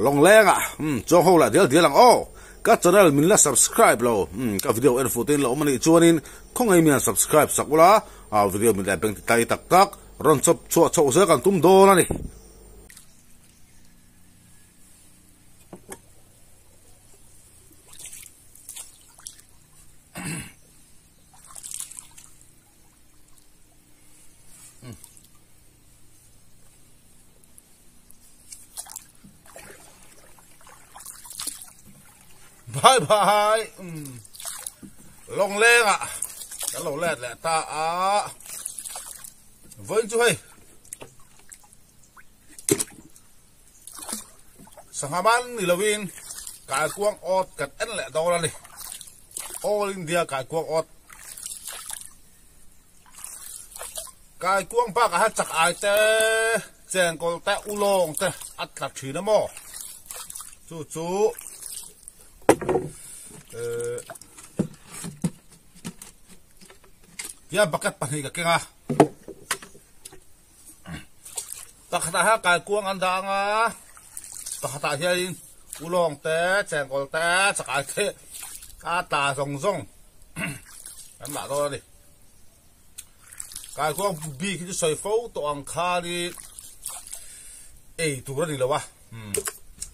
long lenga chong ho la dia lang o ka channel min la subscribe lo ka video en fotin lo mani chuanin khong ai mian subscribe sakula a video min la beng tai tak tak ron chop chu chu se kan tum do na ni bye bye long lên ạ cái lẩu lẹt lẹ ta với chú hay sang hà ban ni lovin cái quang ớt cắt ăn lẹ đâu ra đi all India cái quang ớt cái quang ba cái hát chặt ai te chèn còn te u long te ắt chặt thủy nó mò chú ya bakat pahi ka kenga takata ha kai kuang anda nga takata hian ulong te chengkol te chakai te ka ta zong zong an la do ni kai kuang bi ki soi fo to ang kha ni tu ra ni lo wa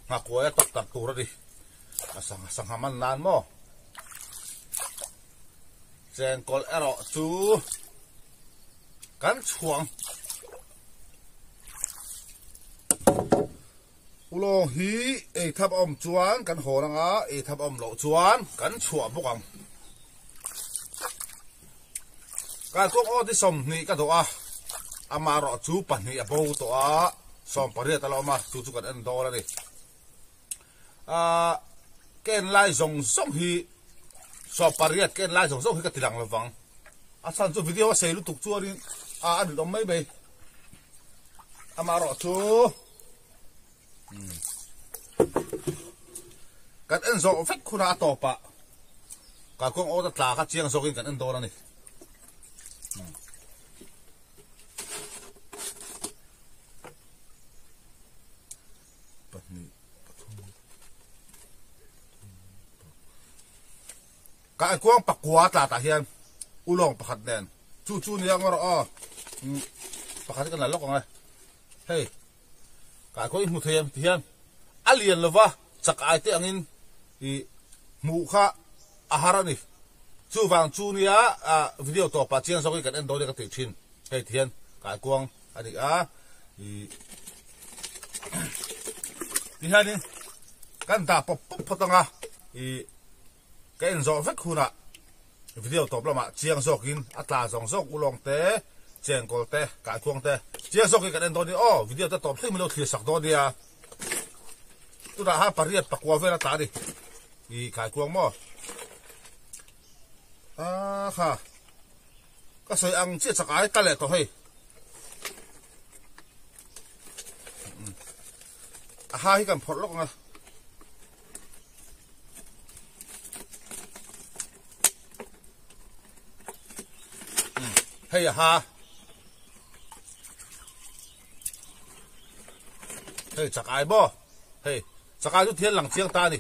nga ko ya tak tu ra ni sang haman nan mo chengkol ero chu kan chuang ulong hi thap om chuan kan horanga thap om lo chuan kan chua bukam kan kong o ti som ni ka do ama ro chu pan ni abo to som pare ta lo ma chu kan en do la ni ken lai zong zong hi so pariat ken lai zong zong hi ka tilang lawang san chu video se lu tuk chuarin adu dom mai be amaro chu kan en zo fek khuna to pa ka kong o ta tla kha chiang zokin kan en do na ni cái quang pakwa ta hian ulong pakhat nen chu ni angor pakhat kan lok ngai hey cái ko mu them hian alien lova chak ai te angin i mu kha ahara ni chu wang chu nia video to pa chiang soki kan en do de ka ti thin hey thian cái quang ani ti hanin kan ta pop potanga cái en zo vek huna video top lama chiang zokin atla zong zok ulong te chengkol te ka kuang te chiang zokin kan en do ni video ta top thim lo thli sak do dia tu da ha pariat pakwa vera ta di I ka kuang mo kha ka soi ang chi chakai ta le to hei ha hi kan phot lok nga hey ha hey chakai bo hey chakai tu thian lang chiang ta ni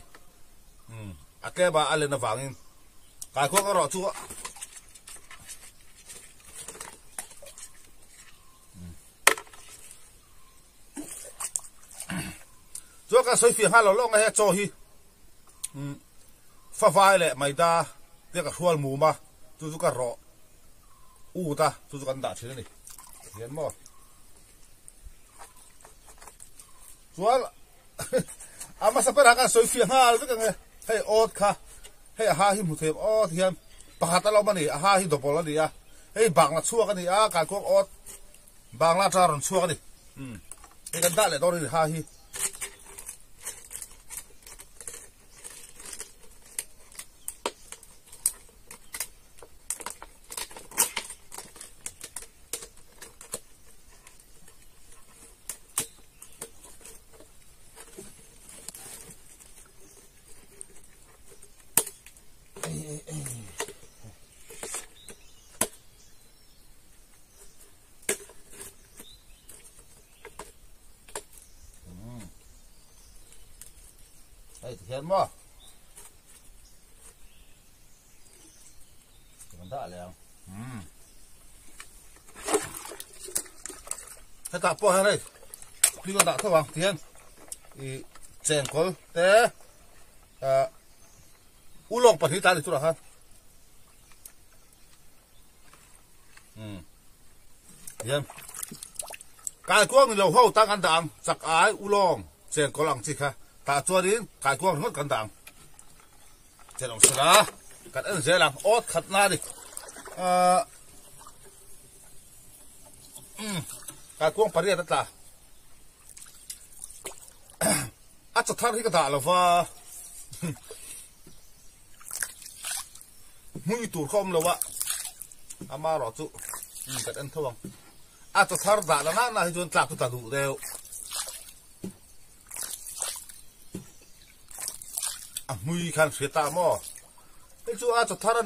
ake ba ale na wangin kai ko ro chu cho ka soi fi ha lo lo nga he cho hi fa vai le mai da te ka hual mu ma chu ka ro ta chú kan da chhe ni hian mo chual ama sapera ka soi fi hal ka nge hey ot kha hey ha hi mu them ot hian pakhat lo mani ha hi do pol ani hey bangla chuak ani ka ko ot bangla taron chuak ani hey kan da le do ni ha hi hey hiền mo mình đã liền thế ta po hay đây đi con đã thôi bằng hiền chèn cối thế u long bật hít ta đi chỗ nào hơn hiền cái cuống thì lâu hậu tăng ăn đàng chặt ái u long chèn có lòng chi ha ta cho đến cái cuống hết ăn đàng chèn ông sala cái anh dễ làm ớt khát na đi cái cuống bật hít ta chặt thar hít ta là va mũi tủ không là vợ ama rõ chú cái anh thôi chặt thar đã là na chọn chặt tụt đủ đều mũi khăn phía ta mò cái chú chặt thar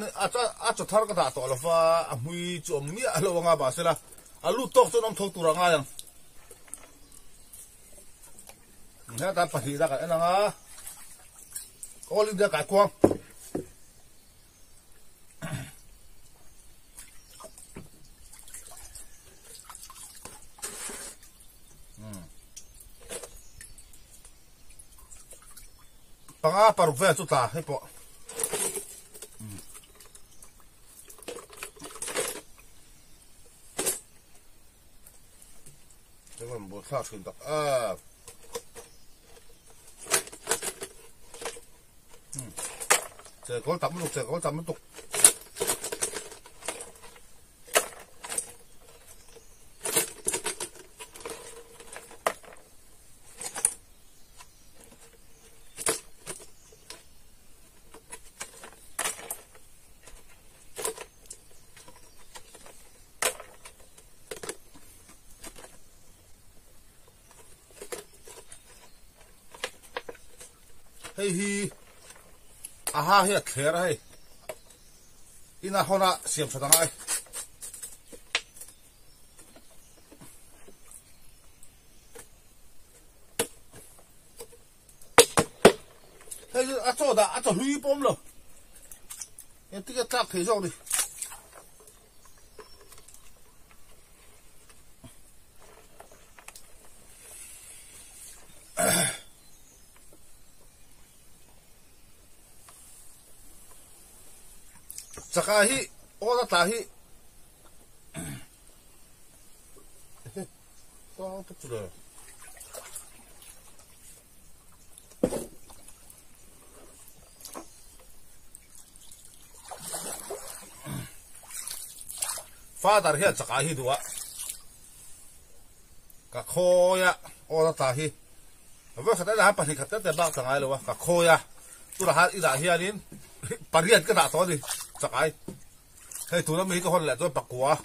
cái đã to là va mũi chú ông nia lo nga bà sẽ là lút tóc cho nó thâu tủ ra ngay nè ta phải ra cái này nga có linh ra cái quang panga paru ve chu ta he po这个没啥存的这个咱们录，这个咱们读。嘿嘿。aha hi kher hai ina hona siam sa dangai hey ato hui pom lo en tika tak thei jong đi Sakahi, oda tahi. Kau betul lah. Father hian sakahi dua. Kakoya, oda tahi. Apa kata dah apa ni kata tebak tangai lewa. Kakoya, tu rahat ida hianin. Parian ke tak tahu ni. Sakai, hey tu nama itu orang lewat pakua,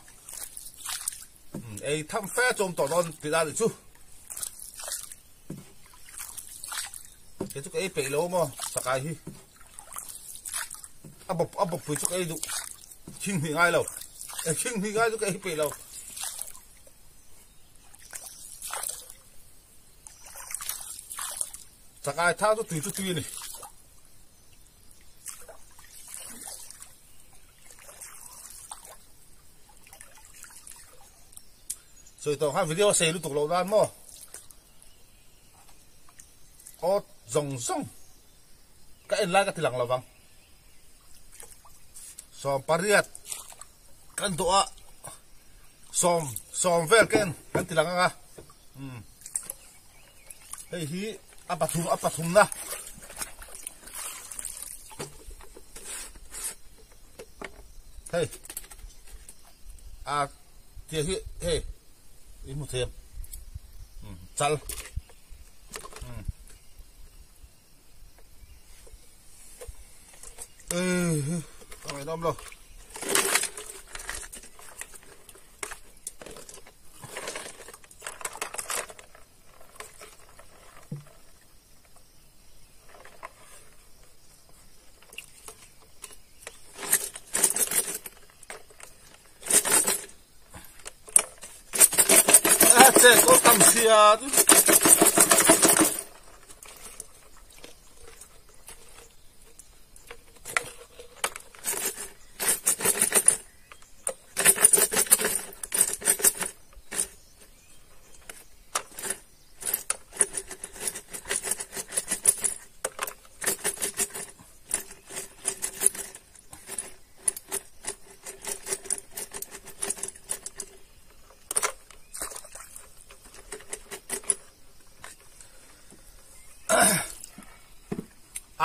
tham phá trong tòa non thì ra được chứ, cái chút cái bể lâu mà Sakai hi, bọc bự chút cái đủ, kinh thì ngay lâu, kinh thì ngay chút cái bể lâu, Sakai thao chút tùy này. Rồi tao hai video xe lúc tục lâu đan mò, rồng rong, cái lá cái thằng là vàng, som pariat, cái doa, som vel cái thằng nga, hey hi, apa thum na, hey, kia hi, hey. Ít một thêm chal không phải đâm đâu có tầm xìa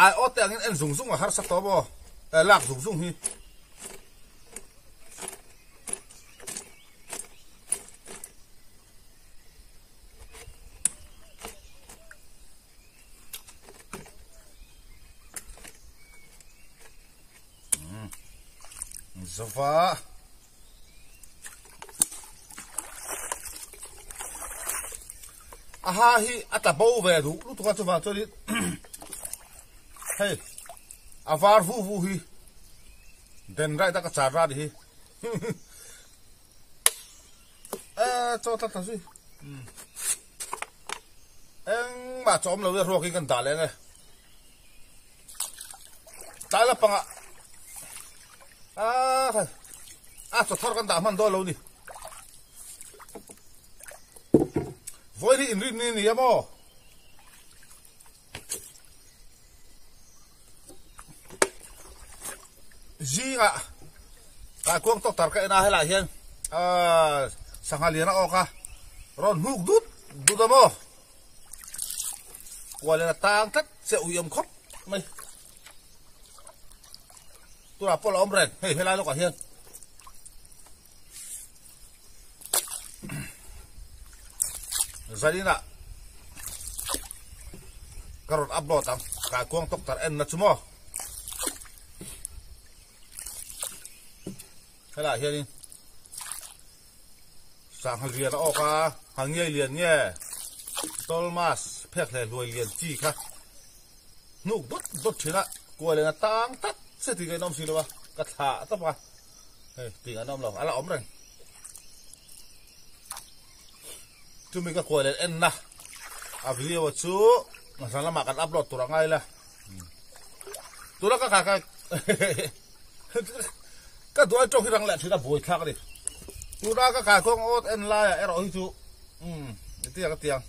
ai ốt tiếng en dùng dùng ở har sắc to bò lạc dùng dùng hi Zova aha hi atabou về đủ lúc tôi cho vào cho đi hey avar vu vu hi den rai ta ka char ra đi hi cho ta ta suy em mà chóm lâu rồi cái cần tả lên này tại là bằng cho thar kan da man do lo ni voi ri in ri ni amo zinga ka kuang tok tar ka na hela hian sanghaliana oka ron huk dut amo wala tang tat se uyam khop mai tôi là Paul ông rèn hey hela lo cả hiên jadi nak karot upload ang kakuang dokter en na cuma hela hiên sang hal rian oka hangiai lian nge tolmas phek le loi lian chi kha nuk dot thina ko le na tang tat sẽ thì cái nôm xí đâu cắt hạ tấp vào thì cái nôm là ống rồi chúng mình cái quầy lên en na video chú mà sao mà cái upload tụi ngay là tụi nó cái tụi trong khi đang lẹt thì là bồi khác đi tụi nó cái con ốt en la er rồi chú cái tiền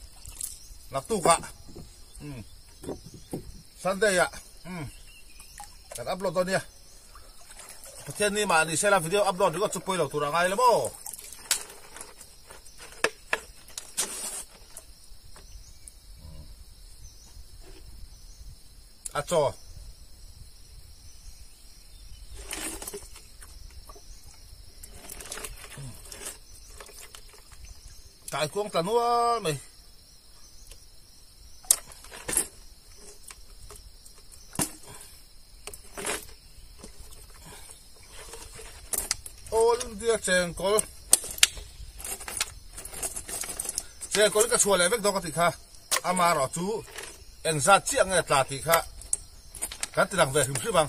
là tu cả Sunday ạ kan upload to niya patyan ni ma ni sela video upload ko chupoy lo turang ay mo acho cái cuống tàn nữa mày dia cheng kol cái chua lại vết đó có thì kha ama rõ chú en ra chiang nghe tla thì kha cái từ đằng về hình sư bằng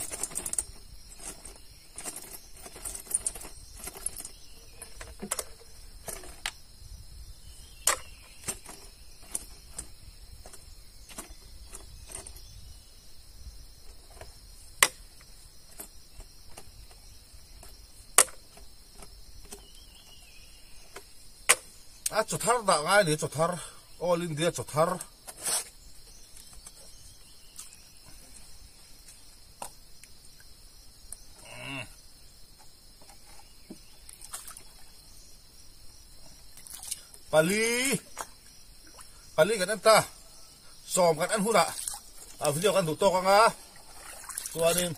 chỗ thar đã ngay để chỗ thar all in dia chỗ thar pali cái em ta xòm cái ăn hút ạ video kan to ka nga tua nin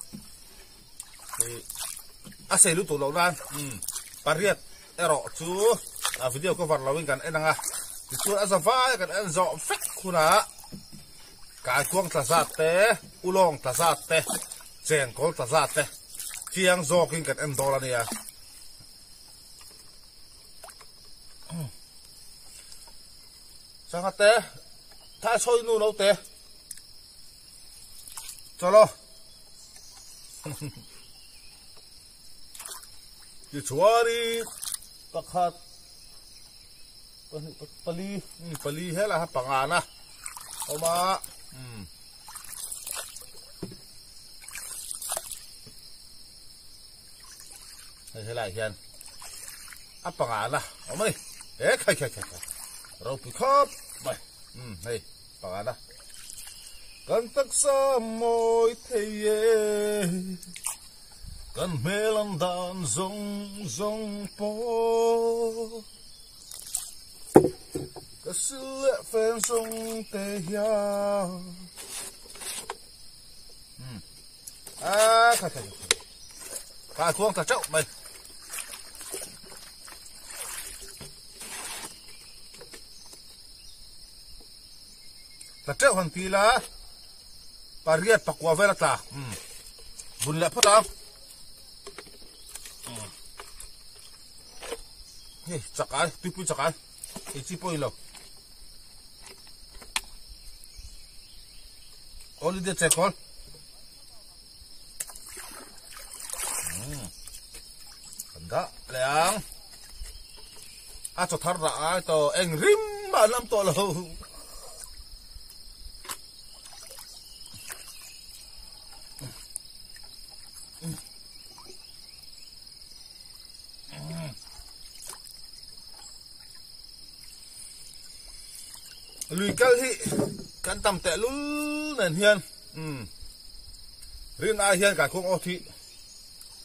ase lu to lo dan pariat ero chu video ko var lawin kan enanga chu azava kan en zo fek khuna ka kuang ta za te ulong ta za te chen kol ta za te chiang zo king kan en dola nia sang te tha soi nu no te chalo ki chuari pakhat pali hela pangana oma hela hian apangana omai khai rau pi khop mai hey pangana kan tak sa moi theye kan melan dan zong po cái sự lệ phen sông tê ya à thôi thôi cả cuông thật chậu mày thật chậu hàng tí là pariat pakwa vela ta bun la phata hey chakai tupu chakai ichi poilo oli de chekol da leang a cho thar ra to eng rim ma lam to lo lùi cao hi căn tầm tệ lún nền hiền riêng ai hiền cả không ô thị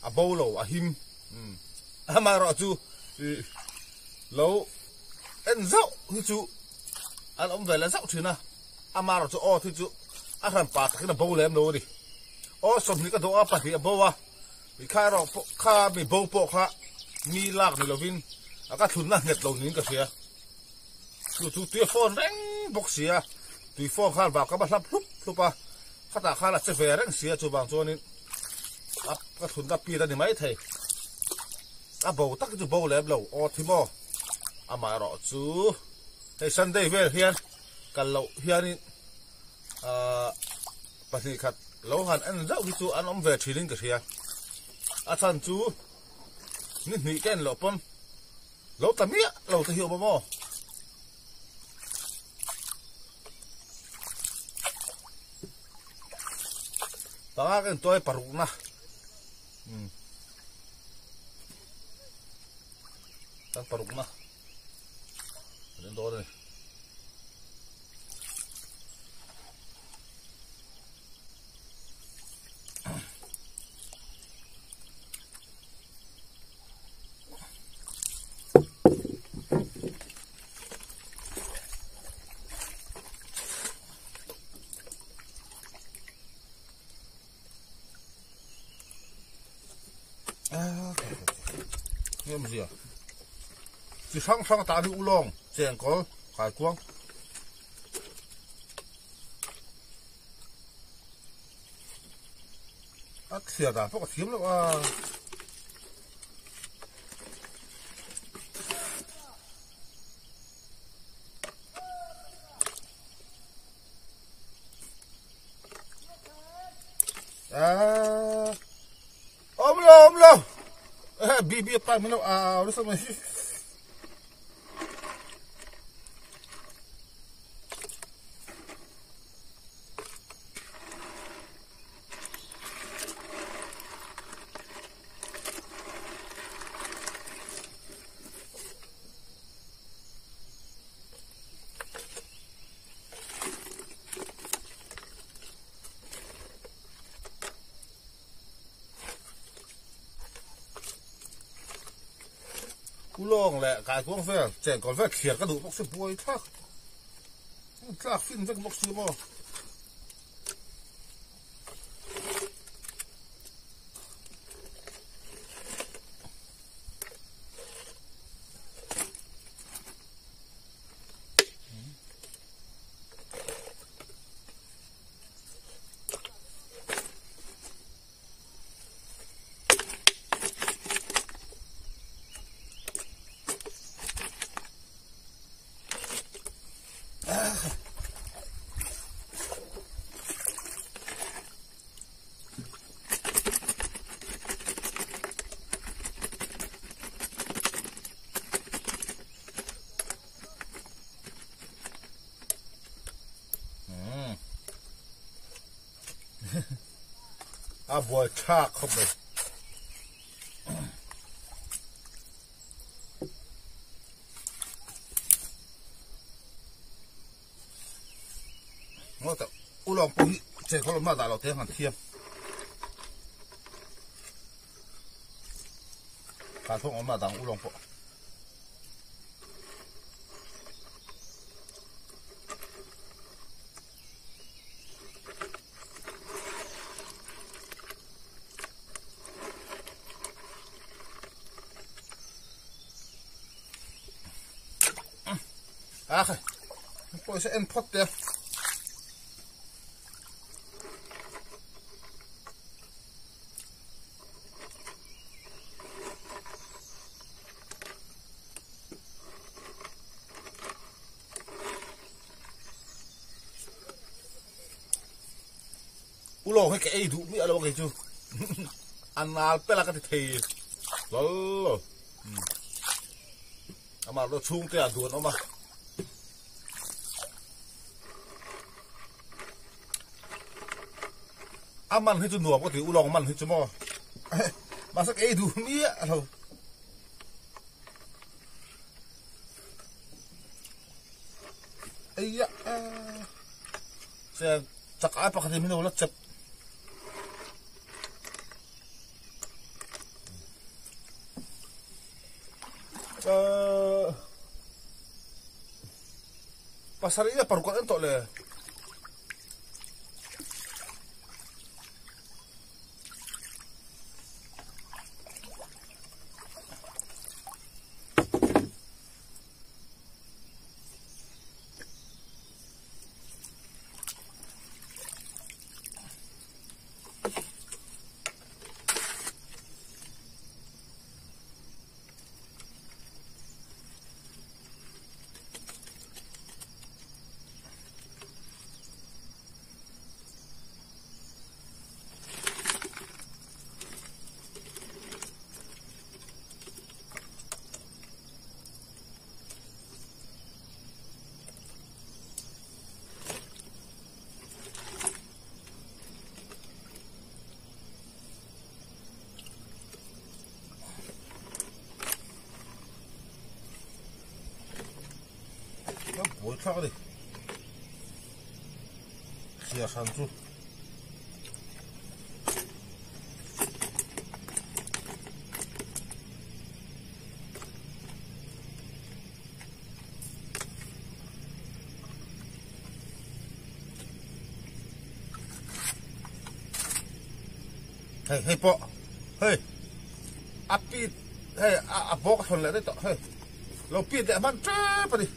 à bầu lẩu à him mà rõ chú lẩu ăn dậu thì chú ăn ông về là dậu chứ nào mà rõ chú ô thì chú ăn làm bát cái là bầu lém đâu đi ô xong thì cái đồ ăn bát thì bầu à vì khai rõ khai bị bầu bộ khai mi lạc này là vin các thun là nhiệt lẩu nín cái gì chú tuyệt phone đánh bốc xìa tùy phong khai vào các bạn lắp lúc à khát ta khai là sẽ về đánh xìa chú bằng cho nên các thun đắp pi ra thì mấy thầy bầu tắc chú bầu lém lẩu ô thì mò mà rõ chú thầy Sunday về hiền cần lẩu hiền đi bác sĩ khát lẩu hàn ăn dạo thì chú ăn ông về chỉ linh cái xìa thằng chú nên nghĩ cái lẩu pon lẩu tầm mía lẩu thì hiểu bao mò đó cái tôi paruk na tan paruk na đến đó đây nghe gì à chỉ sang sang ta đi u long chèn có khai quang xìa đã có thiếm đâu ôm lo bibi pa mình đâu nó sao mà long lẹ cái cuống về chèn còn về khiển cái đủ bốc xếp bôi thắc phim với bốc xếp bò boy chạc không được ngó tập u lòng bùi chạy có mà đã là tiếng hàn thiêm cả thông mà đang u lòng bộ Okay. Pwede sa en pot ya. Ulo hay cái đủ mi alo cái chú. Anal pela cái thề. Lol. Ama lo chung te aduan oma. Aman hay chú nuông có thể ulo man hay chú mo. Masa cái đủ mi alo. Iya. Saya cak apa kata minum ulat cep. Pasar ini parukan entok le. Ôi sao đi kia sang chú hey po hey api hey abok thon le to hey lo pi de man tra pa di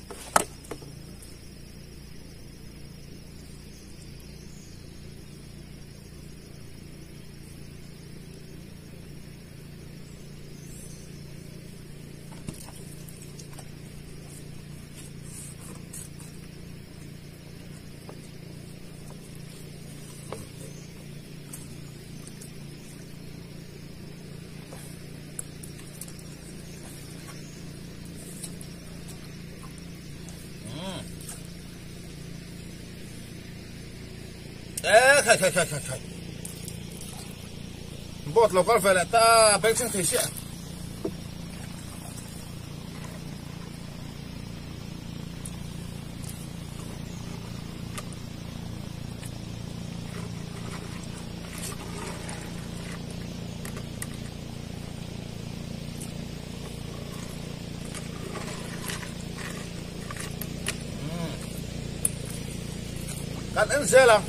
Khai. Bot lo con phải là ta bánh sang thế xịa. Kan en xe là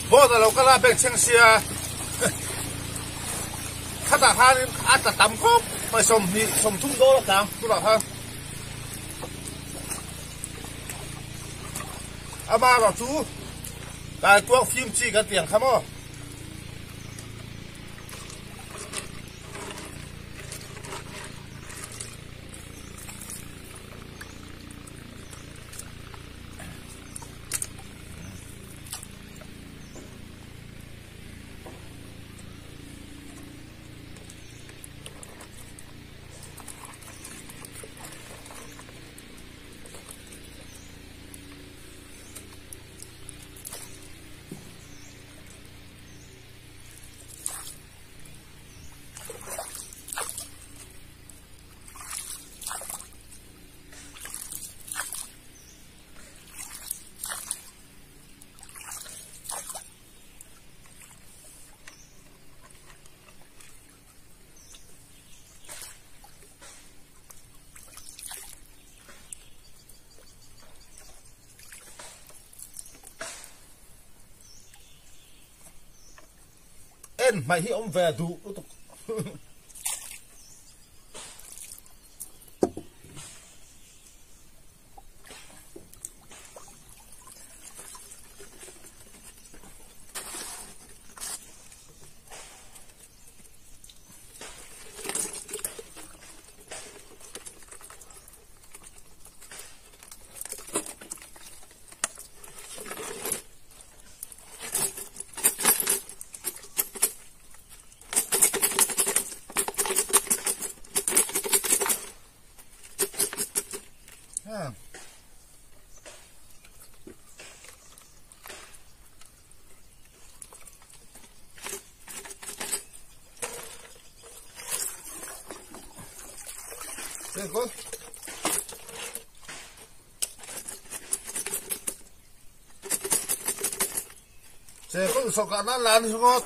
bố là lâu cái là bên chênh xia khát đã hai ăn đã tắm khóc phải sôm thung đô là càng tôi bảo ha à ba bảo chú cái cuốc phim chi cái tiền không ạ mày hi ông về đủ Đây con. Xe con sọc cả nó lan xuống con.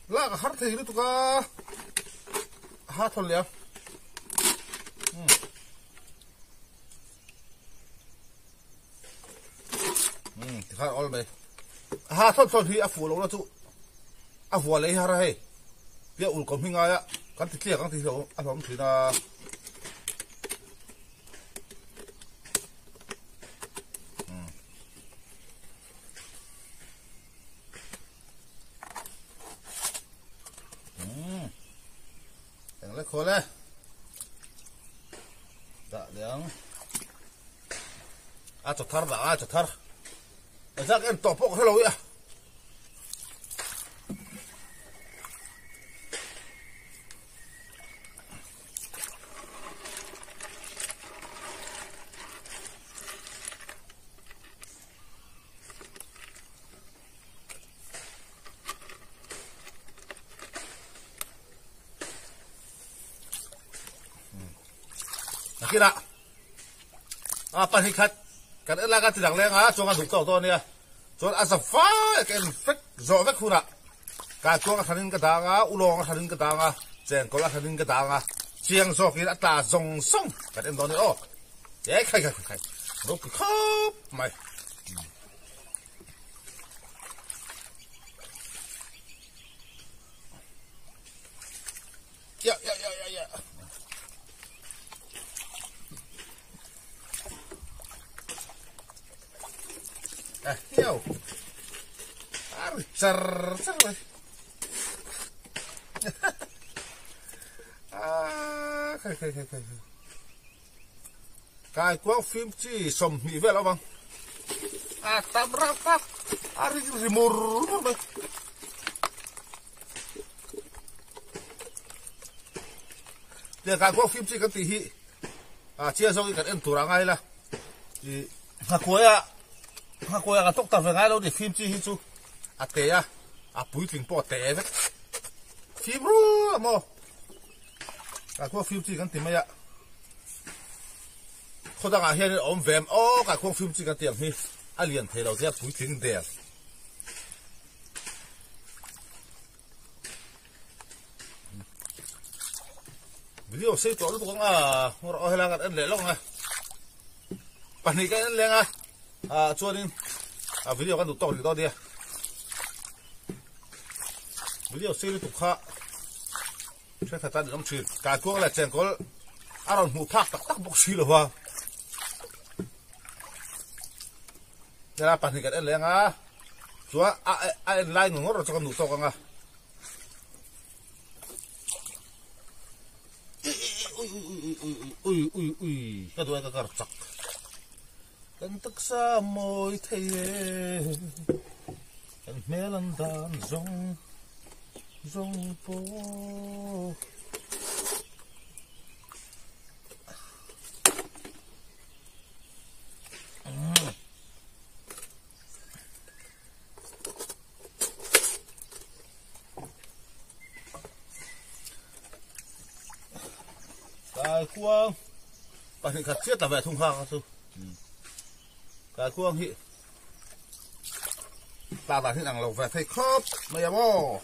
Lá cái hát thì nó tụi ca hát thôi liền. Thì khá ổn mày. Ha thôi thì phụ lâu đó chú. Phụ lấy ha hay. Bây giờ còn hình ai á. Cái thịt liệt cái thịt hiểu. Không thì là lấy khô lên. Dạ liền. Cho thar đã cho thar. Giờ cái tổ bốc hello ya. Kira, apa sih kat? Kat elah kat tidak leng ah, cuma duk tau ni ah. Cuma asal fire kan fek, zo fek kuna. Kat cuma kanin ketanga, ulong kanin ketanga, jengkol kanin ketanga, siang zo kira ta zong song. Kat em ni oh, kai. Ruk kop, mai. Ya. Hiểu char rồi khai cái quang phim chỉ sầm mỹ về đâu bằng tam rap rap rimur mày để cái quang phim chỉ cái tí hi chia xong cái em tủ ra ngay là thì cuối à cô cái tóc tao phải ngay đâu để phim chi chú té bụi thình bỏ té vậy phim rồi mà cô phim chi cái tiền mấy ạ cô đang hiện ông vẹm cái cô phim chi cái tiền hi liền thấy đâu bụi thình đẹp video xây tổ lúc cũng ngồi ở là ăn lẻ lông à bản này cái ăn lẻ chua đi video kan tụt to đi video xây tụt khá sẽ thật tan lắm chuyện cả cuống là chèn có ăn hủ thác tắc bốc xì rồi hoa thế là bản này cái ăn lẻ chúa ai lại ngồi rồi cho con tụt to con ui cái đuôi cái cắt kan tak sa mo'y taye kan melan dan zong po cái cuông bạn hình khát chết là về thùng hàng thôi cái cuông hị ta đã hình ảnh lầu về thay khớp mày bò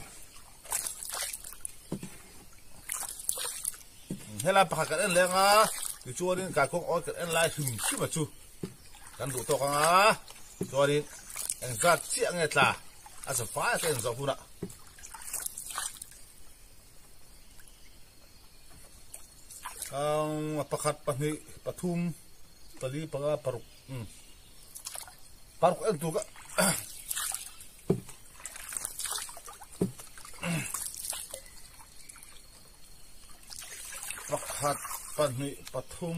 hay là bạc cái lên thì chua đi cái cuông oi cái lại hừng chứ mà chuกันđủ to chua đi anh ra chiếc nghe là sẽ phá cái dòng phụ nợ pakat pani patum pali paga paruk paruk itu juga pakat pani patum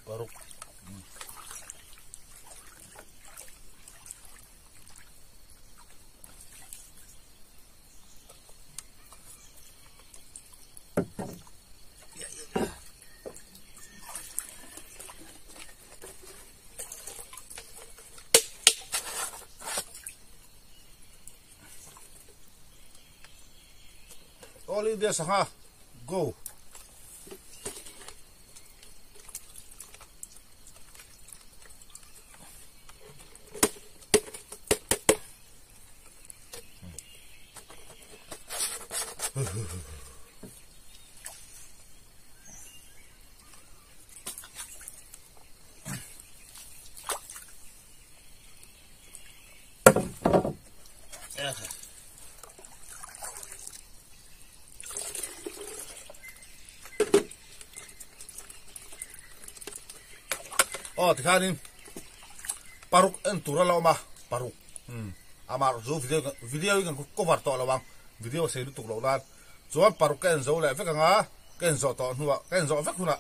paruk Oli dia sah go oh tikanin paruk entura lawa paruk amar zo video kan cover to lawang video se lu tuk lawlan chuan paruk ken zo le vekanga ken zo to nuwa ken zo vek huna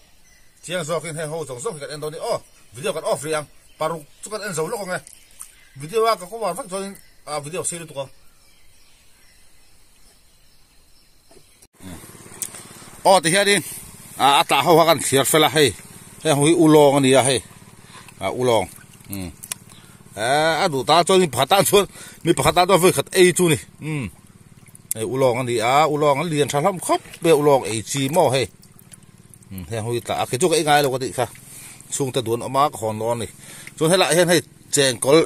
chiang zo kin he ho zong zo kan endoni oh video kan off riang paruk chu kan en zo lo nge video ka cover vek zo video se lu tuk oh tikanin ata ho kan khiar fela hei he hui ulong ani a hei ulong đủ ta cho mình phạt ta cho mình phạt ta với khát ấy chú này ulong anh đi ulong anh liền sang lắm khóc về ulong ấy chi mò hay theo hồi ta cái chỗ cái ngay là có thể khác xuống ta đuổi ở má còn non này cho thấy lại hay chèn có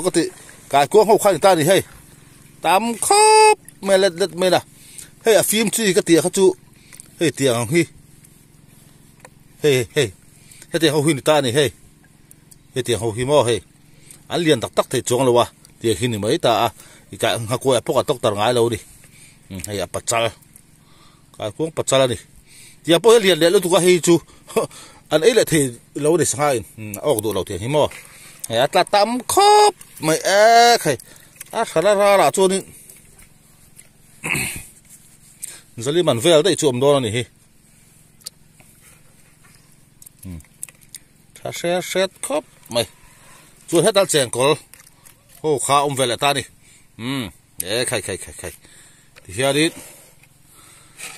có thể cái cuống hậu khai ta đi hay tám khóc mày lật mày là hay phim chi cái tiền khác chú hay tiền hi hay tiền hậu ta này hay tiền hậu hi mò hay anh liền tắc thấy trống rồi tiền khi mấy ta cái hàng quay bốc cả tóc tờ ngái lâu đi hay bắt chal cái cuống bắt chal này tiền bốc liền lúc tụi hay chú anh ấy lại thì lâu để sang ốc độ lâu tiền hi mò hay ta tắm khóc mày cái khá là cho nên giờ đi mình về đây chụp đó này ta sẽ xét khóc mày chuột hết đã chèn cổ ô khá về lại ta đi để khai thì here đi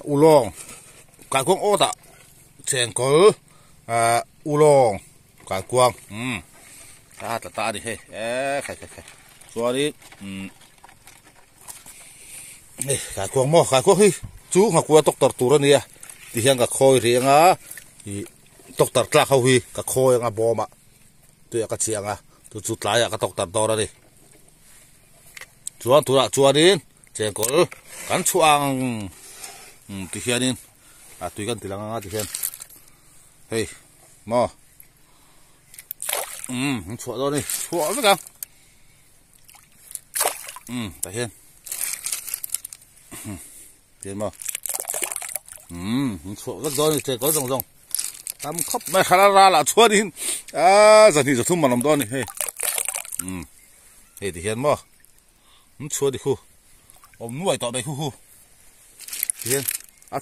ulong cái cuống ô ta chèn cổ ulong cái cuống ta đi hey khai chuột đi cái cuống mò cái cuống hi chú học qua tóc tật tủ ra nè thì hiện cái khôi riêng thì tóc tật lạc hậu hi cái khôi bò mà tôi cái chiang tu chút lại cái tóc tật to ra đi chuan đi chèn cổ cắn chuang thì hiện đi tùy gần thì là ngang thì hiện hey mò chuột rồi đi chuột với cả tại hiện tiền mò chuột rất rồi chơi có rồng tắm khóc mày khá là chuột đi giờ thì giờ thun mà làm đó này hey hey thì hiện mò chuột đi khu nuôi tọt đây khu hiện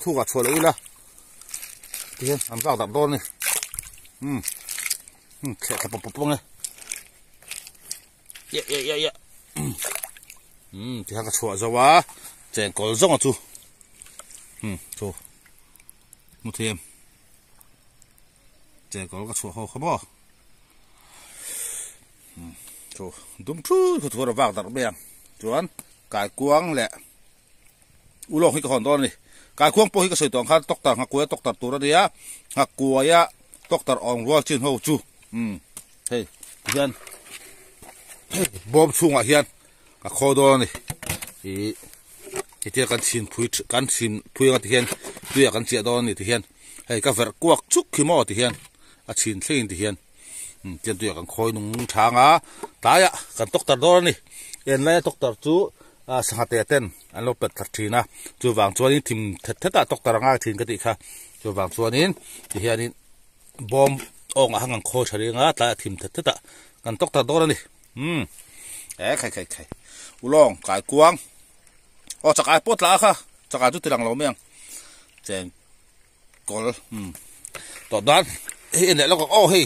thu cả chuột lấy là hiện ăn rau tạm đó này sẽ tập bông này yeah thì hàng cái chuột rồi quá chèn có rong à chú chú một thêm chèn có cái chuột không bỏ chú đúng chú cái chuột vàng tạm bèm chuột cái cuống lẹ u lông cái hòn đó này cái cuống po cái sợi tòng khát tóc tàng tóc tàng tu ra đi á hạt cua ya tóc tàng ong rua trên hậu chú hey hiền bom chung à hiền cái kho đó này thì tiệt can xin phui cái hiền tuy can chia đó này thì hiền hay cái vật quắc chút khi mà thì hiền xin xin thì hiền tiền tuy can khoi nung chang á tại á can tóc tàng đó này hiện nay tóc tàng chú sang hạt tên anh lốp bật thật chi na chú vàng chuan in tìm thật à tóc tàng ngay thì cái gì khác chú vàng chuan in thì hiện in bom ông hàng ngang khôi chari ngã tại tìm thật àกันตกตาโดนนี่ไข่อุลองไก่กวางจากไอ้ปวดละค่ะจากไอ้จุดที่หลังเราเมียงแจงกอลต่อด้านเฮ้ยเนี่ยแล้วก็เฮ้ย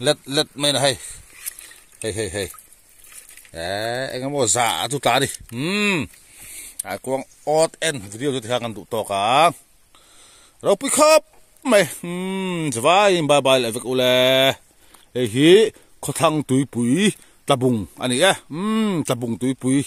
เล็ดไม่นะเฮ้ยเอ็งก็จ่าจุดตาดิไอ้กวางออดเอ็นวิดีโอจุดที่หางกันตุต่อกันเราไปครับไม่สบายบายเลยฟิกอุเล่เฮ้ยเขาทางตุยปุ๋ยตะบุงอันนี้ตะบุงตุยปุ๋ย